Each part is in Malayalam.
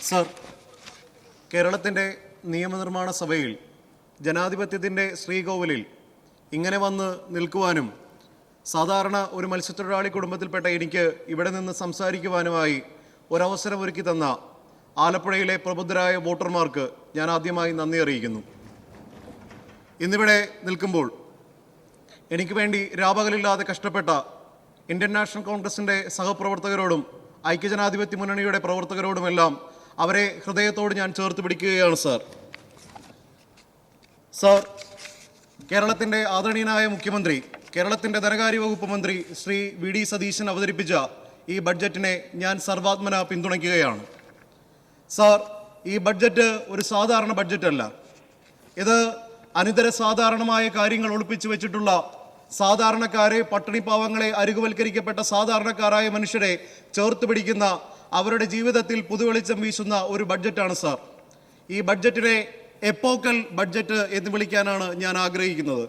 സർ, കേരളത്തിൻ്റെ നിയമനിർമ്മാണ സഭയിൽ ജനാധിപത്യത്തിൻ്റെ ശ്രീകോവിലിൽ ഇങ്ങനെ വന്ന് നിൽക്കുവാനും സാധാരണ ഒരു മത്സ്യത്തൊഴിലാളി കുടുംബത്തിൽപ്പെട്ട എനിക്ക് ഇവിടെ നിന്ന് സംസാരിക്കുവാനുമായി ഒരവസരം ഒരുക്കി തന്ന ആലപ്പുഴയിലെ പ്രബുദ്ധരായ വോട്ടർമാർക്ക് ഞാൻ ആദ്യമായി നന്ദി അറിയിക്കുന്നു. ഇന്നിവിടെ നിൽക്കുമ്പോൾ എനിക്ക് വേണ്ടി രാപകലില്ലാതെ കഷ്ടപ്പെട്ട ഇന്ത്യൻ നാഷണൽ കോൺഗ്രസിൻ്റെ സഹപ്രവർത്തകരോടും ഐക്യജനാധിപത്യ മുന്നണിയുടെ പ്രവർത്തകരോടുമെല്ലാം അവരെ ഹൃദയത്തോട് ഞാൻ ചേർത്ത് പിടിക്കുകയാണ്. സാർ, കേരളത്തിൻ്റെ ആദരണീയനായ മുഖ്യമന്ത്രി, കേരളത്തിൻ്റെ ധനകാര്യ വകുപ്പ് മന്ത്രി ശ്രീ വി.ഡി. സതീശൻ അവതരിപ്പിച്ച ഈ ബഡ്ജറ്റിനെ ഞാൻ സർവാത്മന പിന്തുണയ്ക്കുകയാണ്. സാർ, ഈ ബഡ്ജറ്റ് ഒരു സാധാരണ ബഡ്ജറ്റല്ല. ഇത് അനിതര സാധാരണമായ കാര്യങ്ങൾ ഒളിപ്പിച്ചു വെച്ചിട്ടുള്ള സാധാരണക്കാരെ, പട്ടിണിപ്പാവങ്ങളെ, അരികുവൽക്കരിക്കപ്പെട്ട സാധാരണക്കാരായ മനുഷ്യരെ ചേർത്ത് പിടിക്കുന്ന, അവരുടെ ജീവിതത്തിൽ പുതുവെളിച്ചം വീശുന്ന ഒരു ബഡ്ജറ്റാണ് സാർ. ഈ ബഡ്ജറ്റിനെ എപ്പോക്കൽ ബഡ്ജറ്റ് എന്ന് വിളിക്കാനാണ് ഞാൻ ആഗ്രഹിക്കുന്നത്.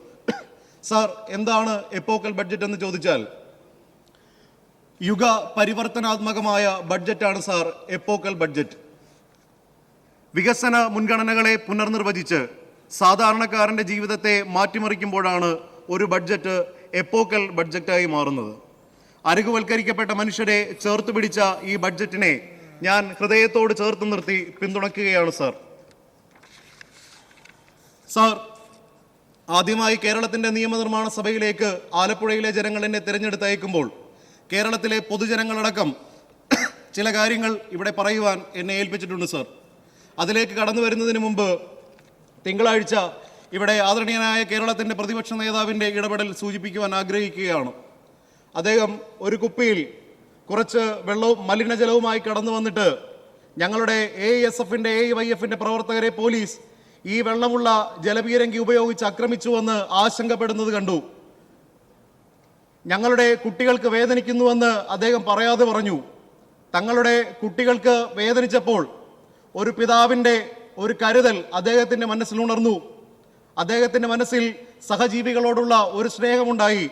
സാർ, എന്താണ് എപ്പോക്കൽ ബഡ്ജറ്റ് എന്ന് ചോദിച്ചാൽ, യുഗ പരിവർത്തനാത്മകമായ ബഡ്ജറ്റാണ് സാർ എപ്പോക്കൽ ബഡ്ജറ്റ്. വികസന മുൻഗണനകളെ പുനർനിർവചിച്ച് സാധാരണക്കാരൻ്റെ ജീവിതത്തെ മാറ്റിമറിക്കുമ്പോഴാണ് ഒരു ബഡ്ജറ്റ് എപ്പോക്കൽ ബഡ്ജറ്റായി മാറുന്നത്. അരികുവൽക്കരിക്കപ്പെട്ട മനുഷ്യരെ ചേർത്ത് പിടിച്ച ഈ ബഡ്ജറ്റിനെ ഞാൻ ഹൃദയത്തോട് ചേർത്ത് നിർത്തി പിന്തുണയ്ക്കുകയാണ് സാർ. സാർ, ആദ്യമായി കേരളത്തിൻ്റെ നിയമനിർമ്മാണ സഭയിലേക്ക് ആലപ്പുഴയിലെ ജനങ്ങൾ എന്നെ തിരഞ്ഞെടുത്തയക്കുമ്പോൾ കേരളത്തിലെ പൊതുജനങ്ങളടക്കം ചില കാര്യങ്ങൾ ഇവിടെ പറയുവാൻ എന്നെ ഏൽപ്പിച്ചിട്ടുണ്ട് സാർ. അതിലേക്ക് കടന്നു വരുന്നതിന് മുമ്പ് തിങ്കളാഴ്ച ഇവിടെ ആദരണീയനായ കേരളത്തിൻ്റെ പ്രതിപക്ഷ നേതാവിൻ്റെ ഇടപെടൽ സൂചിപ്പിക്കുവാൻ ആഗ്രഹിക്കുകയാണ്. അദ്ദേഹം ഒരു കുപ്പിയിൽ കുറച്ച് വെള്ളവും മലിനജലവുമായി കടന്നു വന്നിട്ട് ഞങ്ങളുടെ AISFൻ്റെ AIYFൻ്റെ പ്രവർത്തകരെ പോലീസ് ഈ വെള്ളമുള്ള ജലപീരങ്കി ഉപയോഗിച്ച് ആക്രമിച്ചുവെന്ന് ആശങ്കപ്പെടുന്നത് കണ്ടു. ഞങ്ങളുടെ കുട്ടികൾക്ക് വേദനിക്കുന്നുവെന്ന് അദ്ദേഹം പറയാതെ പറഞ്ഞു. തങ്ങളുടെ കുട്ടികൾക്ക് വേദനിച്ചപ്പോൾ ഒരു പിതാവിൻ്റെ ഒരു കരുതൽ അദ്ദേഹത്തിൻ്റെ മനസ്സിലുണർന്നു. അദ്ദേഹത്തിൻ്റെ മനസ്സിൽ സഹജീവികളോടുള്ള ഒരു സ്നേഹമുണ്ടായി.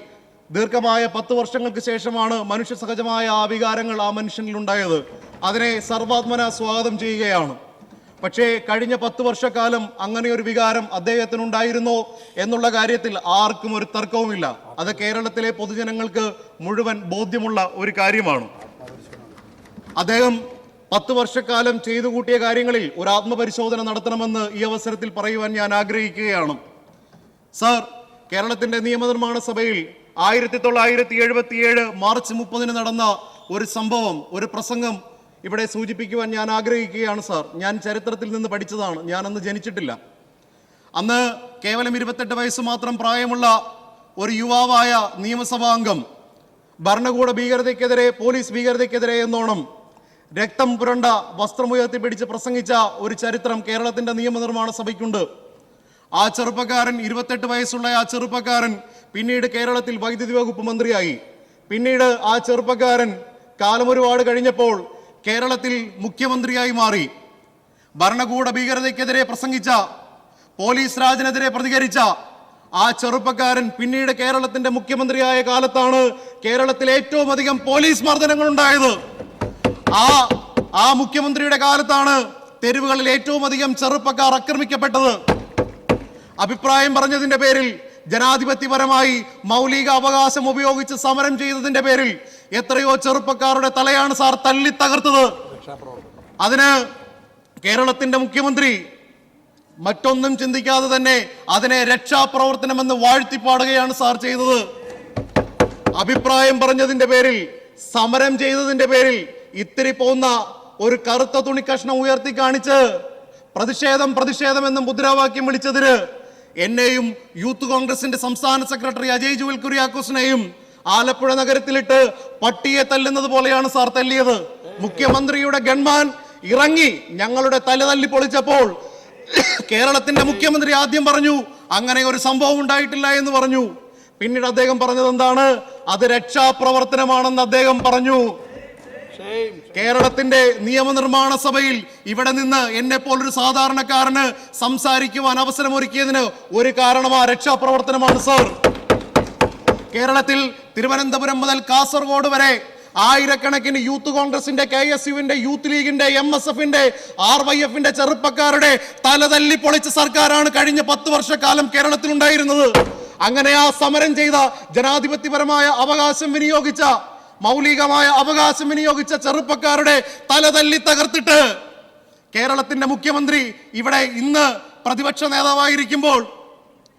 ദീർഘമായ 10 വർഷങ്ങൾക്ക് ശേഷമാണ് മനുഷ്യ സഹജമായ ആ വികാരങ്ങൾ ആ മനുഷ്യനിലുണ്ടായത്. അതിനെ സർവാത്മന സ്വാഗതം ചെയ്യുകയാണ്. പക്ഷേ കഴിഞ്ഞ 10 വർഷക്കാലം അങ്ങനെ ഒരു വികാരം അദ്ദേഹത്തിനുണ്ടായിരുന്നോ എന്നുള്ള കാര്യത്തിൽ ആർക്കും ഒരു തർക്കവുമില്ല. അത് കേരളത്തിലെ പൊതുജനങ്ങൾക്ക് മുഴുവൻ ബോധ്യമുള്ള ഒരു കാര്യമാണ്. അദ്ദേഹം 10 വർഷക്കാലം ചെയ്തു കൂട്ടിയ കാര്യങ്ങളിൽ ഒരു ആത്മപരിശോധന നടത്തണമെന്ന് ഈ അവസരത്തിൽ പറയുവാൻ ഞാൻ ആഗ്രഹിക്കുകയാണ്. സാർ, കേരളത്തിൻ്റെ നിയമനിർമ്മാണ സഭയിൽ 1977 മാർച്ച് 30 നടന്ന ഒരു സംഭവം, ഒരു പ്രസംഗം ഇവിടെ സൂചിപ്പിക്കുവാൻ ഞാൻ ആഗ്രഹിക്കുകയാണ് സാർ. ഞാൻ ചരിത്രത്തിൽ നിന്ന് പഠിച്ചതാണ്. ഞാൻ അന്ന് ജനിച്ചിട്ടില്ല. അന്ന് കേവലം 28 വയസ്സ് മാത്രം പ്രായമുള്ള ഒരു യുവാവായ നിയമസഭാംഗം ഭരണകൂട ഭീകരതയ്ക്കെതിരെ, പോലീസ് ഭീകരതയ്ക്കെതിരെ എന്നോണം രക്തം പുരണ്ട വസ്ത്രമുയർത്തി പിടിച്ച് പ്രസംഗിച്ച ഒരു ചരിത്രം കേരളത്തിൻ്റെ നിയമനിർമ്മാണ സഭയ്ക്കുണ്ട്. ആ ചെറുപ്പക്കാരൻ, 28 വയസ്സുള്ള ആ ചെറുപ്പക്കാരൻ പിന്നീട് കേരളത്തിൽ വൈദ്യുതി വകുപ്പ് മന്ത്രിയായി. പിന്നീട് ആ ചെറുപ്പക്കാരൻ കാലം ഒരുപാട് കഴിഞ്ഞപ്പോൾ കേരളത്തിൽ മുഖ്യമന്ത്രിയായി മാറി. ഭരണകൂട ഭീകരതയ്ക്കെതിരെ പ്രസംഗിച്ച, പോലീസ് രാജിനെതിരെ പ്രതികരിച്ച ആ ചെറുപ്പക്കാരൻ പിന്നീട് കേരളത്തിന്റെ മുഖ്യമന്ത്രിയായ കാലത്താണ് കേരളത്തിൽ ഏറ്റവും അധികം പോലീസ് മർദ്ദനങ്ങൾ ഉണ്ടായത്. ആ മുഖ്യമന്ത്രിയുടെ കാലത്താണ് തെരുവുകളിൽ ഏറ്റവും അധികം ചെറുപ്പക്കാർ ആക്രമിക്കപ്പെട്ടത്. അഭിപ്രായം പറഞ്ഞതിന്റെ പേരിൽ, ജനാധിപത്യപരമായി മൗലിക അവകാശം ഉപയോഗിച്ച് സമരം ചെയ്തതിന്റെ പേരിൽ എത്രയോ ചെറുപ്പക്കാരുടെ തലയാണ് സാർ തല്ലി തകർത്തത്. അതിന് കേരളത്തിന്റെ മുഖ്യമന്ത്രി മറ്റൊന്നും ചിന്തിക്കാതെ തന്നെ അതിനെ രക്ഷാപ്രവർത്തനമെന്ന് വാഴ്ത്തിപ്പാടുകയാണ് സാർ ചെയ്തത്. അഭിപ്രായം പറഞ്ഞതിന്റെ പേരിൽ, സമരം ചെയ്തതിന്റെ പേരിൽ ഇത്തിരി പോന്ന ഒരു കറുത്ത തുണിക്കഷ്ണം ഉയർത്തി കാണിച്ച് പ്രതിഷേധം എന്ന മുദ്രാവാക്യം വിളിച്ചതിന് എന്നെയും യൂത്ത് കോൺഗ്രസിന്റെ സംസ്ഥാന സെക്രട്ടറി അജയ് ജുവൽ കുര്യാക്കോസിനെയും ആലപ്പുഴ നഗരത്തിലിട്ട് പട്ടിയെ തല്ലുന്നത് പോലെയാണ് സാർ തല്ലിയത്. മുഖ്യമന്ത്രിയുടെ ഗൺമാൻ ഇറങ്ങി ഞങ്ങളുടെ തല തല്ലി പൊളിച്ചപ്പോൾ കേരളത്തിന്റെ മുഖ്യമന്ത്രി ആദ്യം പറഞ്ഞു അങ്ങനെ ഒരു സംഭവം ഉണ്ടായിട്ടില്ല എന്ന് പറഞ്ഞു. പിന്നീട് അദ്ദേഹം പറഞ്ഞത് എന്താണ്? അത് രക്ഷാപ്രവർത്തനമാണെന്ന് അദ്ദേഹം പറഞ്ഞു. കേരളത്തിന്റെ നിയമനിർമ്മാണ സഭയിൽ ഇവിടെ നിന്ന് എന്നെ പോലൊരു സാധാരണക്കാരന് സംസാരിക്കുവാൻ അവസരമൊരുക്കിയതിന് ഒരു കാരണം ആ രക്ഷാപ്രവർത്തനമാണ് സാർ. കേരളത്തിൽ തിരുവനന്തപുരം മുതൽ കാസർഗോഡ് വരെ ആയിരക്കണക്കിന് യൂത്ത് കോൺഗ്രസിന്റെ, KSUവിന്റെ, യൂത്ത് ലീഗിന്റെ, MSFന്റെ, RYFന്റെ ചെറുപ്പക്കാരുടെ തലതല്ലി പൊളിച്ച സർക്കാരാണ് കഴിഞ്ഞ 10 വർഷക്കാലം കേരളത്തിൽ ഉണ്ടായിരുന്നത്. അങ്ങനെ ആ സമരം ചെയ്ത, ജനാധിപത്യപരമായ അവകാശം വിനിയോഗിച്ച, മൗലികമായ അവകാശം വിനിയോഗിച്ച ചെറുപ്പക്കാരുടെ തലതല്ലി തകർത്തിട്ട് കേരളത്തിന്റെ മുഖ്യമന്ത്രി ഇവിടെ ഇന്ന് പ്രതിപക്ഷ നേതാവായിരിക്കുമ്പോൾ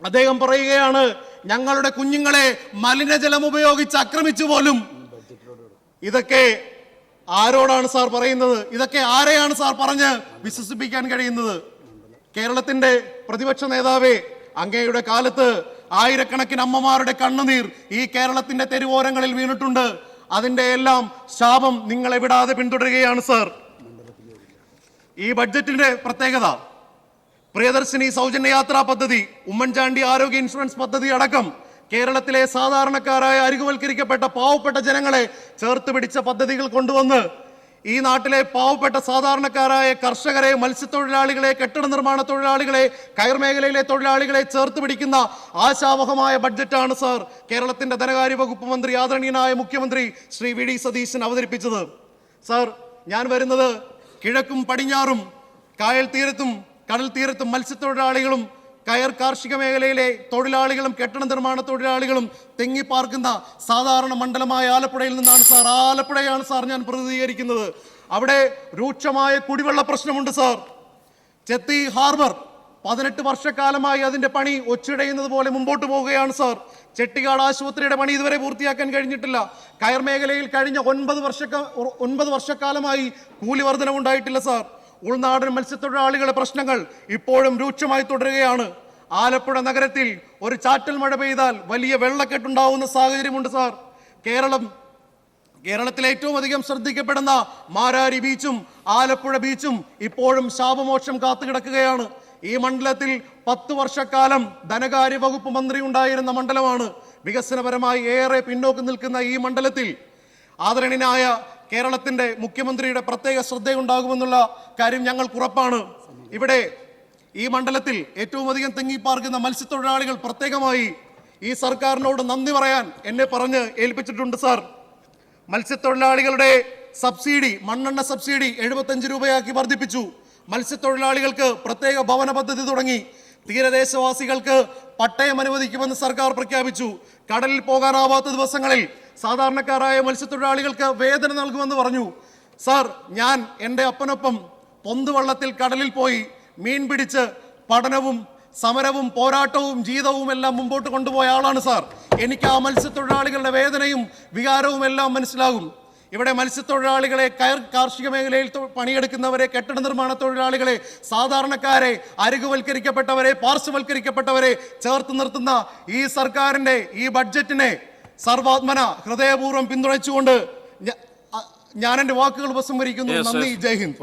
അദ്ദേഹം പറയുകയാണ്, ഞങ്ങളുടെ കുഞ്ഞുങ്ങളെ മലിനജലം ഉപയോഗിച്ച് ആക്രമിച്ചു പോലും. ഇതൊക്കെ ആരോടാണ് സാർ പറയുന്നത്? ഇതൊക്കെ ആരെയാണ് സാർ പറഞ്ഞ് വിശ്വസിപ്പിക്കാൻ കഴിയുന്നത്? കേരളത്തിന്റെ പ്രതിപക്ഷ നേതാവേ, അങ്ങയുടെ കാലത്ത് ആയിരക്കണക്കിന് അമ്മമാരുടെ കണ്ണുനീർ ഈ കേരളത്തിന്റെ തെരുവോരങ്ങളിൽ വീണിട്ടുണ്ട്. അതിന്റെ എല്ലാം ശാപം നിങ്ങളെ വിടാതെ പിന്തുടരുകയാണ് സാർ. ഈ ബഡ്ജറ്റിന്റെ പ്രത്യേകത, പ്രിയദർശിനി സൗജന്യ യാത്രാ പദ്ധതി, ഉമ്മൻചാണ്ടി ആരോഗ്യ ഇൻഷുറൻസ് പദ്ധതി അടക്കം കേരളത്തിലെ സാധാരണക്കാരായ അരികുവൽക്കരിക്കപ്പെട്ട പാവപ്പെട്ട ജനങ്ങളെ ചേർത്ത് പിടിച്ച പദ്ധതികൾ കൊണ്ടുവന്ന് ഈ നാട്ടിലെ പാവപ്പെട്ട സാധാരണക്കാരായ കർഷകരെ, മത്സ്യത്തൊഴിലാളികളെ, കെട്ടിട നിർമ്മാണ തൊഴിലാളികളെ, കയർ മേഖലയിലെ തൊഴിലാളികളെ ചേർത്ത് പിടിക്കുന്ന ആശാവഹമായ ബഡ്ജറ്റാണ് സാർ കേരളത്തിന്റെ ധനകാര്യ വകുപ്പ് മന്ത്രി, ആദരണീയനായ മുഖ്യമന്ത്രി ശ്രീ VD സതീശൻ അവതരിപ്പിച്ചത്. സാർ, ഞാൻ വരുന്നത് കിഴക്കും പടിഞ്ഞാറും കായൽ തീരത്തും കടൽ തീരത്തും മത്സ്യത്തൊഴിലാളികളും കയർ കാർഷിക മേഖലയിലെ തൊഴിലാളികളും കെട്ടിട നിർമ്മാണ തൊഴിലാളികളും തെങ്ങിപ്പാർക്കുന്ന സാധാരണ മണ്ഡലമായ ആലപ്പുഴയിൽ നിന്നാണ് സാർ. ആലപ്പുഴയാണ് സാർ ഞാൻ പ്രതിനിധീകരിക്കുന്നത്. അവിടെ രൂക്ഷമായ കുടിവെള്ള പ്രശ്നമുണ്ട് സാർ. ചെത്തി ഹാർബർ 18 വർഷക്കാലമായി അതിന്റെ പണി ഒച്ചിടയുന്നത് പോലെ മുമ്പോട്ട് പോവുകയാണ് സാർ. ചെട്ടിക്കാട് ആശുപത്രിയുടെ പണി ഇതുവരെ പൂർത്തിയാക്കാൻ കഴിഞ്ഞിട്ടില്ല. കയർ മേഖലയിൽ കഴിഞ്ഞ 9 വർഷക്കാലമായി കൂലി വർധനവുണ്ടായിട്ടില്ല സാർ. ഉൾനാടൻ മത്സ്യത്തൊഴിലാളികളുടെ പ്രശ്നങ്ങൾ ഇപ്പോഴും രൂക്ഷമായി തുടരുകയാണ്. ആലപ്പുഴ നഗരത്തിൽ ഒരു ചാറ്റൽ മഴ പെയ്താൽ വലിയ വെള്ളക്കെട്ടുണ്ടാവുന്ന സാഹചര്യമുണ്ട് സാർ. കേരളത്തിലെ ഏറ്റവും അധികം ശ്രദ്ധിക്കപ്പെടുന്ന മാരാരി ബീച്ചും ആലപ്പുഴ ബീച്ചും ഇപ്പോഴും ശാപമോക്ഷം കാത്തുകിടക്കുകയാണ്. ഈ മണ്ഡലത്തിൽ 10 വർഷക്കാലം ധനകാര്യ വകുപ്പ് മന്ത്രി ഉണ്ടായിരുന്ന മണ്ഡലമാണ്. വികസനപരമായി ഏറെ പിന്നോക്കം നിൽക്കുന്ന ഈ മണ്ഡലത്തിൽ ആദരണീയനായ കേരളത്തിന്റെ മുഖ്യമന്ത്രിയുടെ പ്രത്യേക ശ്രദ്ധയുണ്ടാകുമെന്നുള്ള കാര്യം ഞങ്ങൾക്ക് ഉറപ്പാണ്. ഇവിടെ ഈ മണ്ഡലത്തിൽ ഏറ്റവും അധികം തെങ്ങിപ്പാർക്കുന്ന മത്സ്യത്തൊഴിലാളികൾ പ്രത്യേകമായി ഈ സർക്കാരിനോട് നന്ദി പറയാൻ എന്നെ പറഞ്ഞ് ഏൽപ്പിച്ചിട്ടുണ്ട് സാർ. മത്സ്യത്തൊഴിലാളികളുടെ സബ്സിഡി, മണ്ണെണ്ണ സബ്സിഡി 75 രൂപയാക്കി വർദ്ധിപ്പിച്ചു. മത്സ്യത്തൊഴിലാളികൾക്ക് പ്രത്യേക ഭവന പദ്ധതി തുടങ്ങി. തീരദേശവാസികൾക്ക് പട്ടയം അനുവദിക്കുമെന്ന് സർക്കാർ പ്രഖ്യാപിച്ചു. കടലിൽ പോകാനാവാത്ത ദിവസങ്ങളിൽ സാധാരണക്കാരായ മത്സ്യത്തൊഴിലാളികൾക്ക് വേതനം നൽകുമെന്ന് പറഞ്ഞു. സാർ, ഞാൻ എൻ്റെ അപ്പനൊപ്പം പൊന്തുവള്ളത്തിൽ കടലിൽ പോയി മീൻ പിടിച്ച് പഠനവും സമരവും പോരാട്ടവും ജീവിതവും എല്ലാം മുമ്പോട്ട് കൊണ്ടുപോയ ആളാണ് സാർ. എനിക്ക് ആ മത്സ്യത്തൊഴിലാളികളുടെ വേദനയും വികാരവും എല്ലാം മനസ്സിലാകും. ഇവിടെ മത്സ്യത്തൊഴിലാളികളെ, കാർഷിക മേഖലയിൽ പണിയെടുക്കുന്നവരെ, കെട്ടിട നിർമ്മാണ തൊഴിലാളികളെ, സാധാരണക്കാരെ, അരികുവൽക്കരിക്കപ്പെട്ടവരെ, പാർശ്വവൽക്കരിക്കപ്പെട്ടവരെ ചേർത്ത് നിർത്തുന്ന ഈ സർക്കാരിന്റെ ഈ ബഡ്ജറ്റിനെ സർവാത്മന ഹൃദയപൂർവ്വം പിന്തുണച്ചുകൊണ്ട് ഞാൻ എൻ്റെ വാക്കുകൾ ഉപസംഹരിക്കുന്നു. നന്ദി. ജയ് ഹിന്ദ്.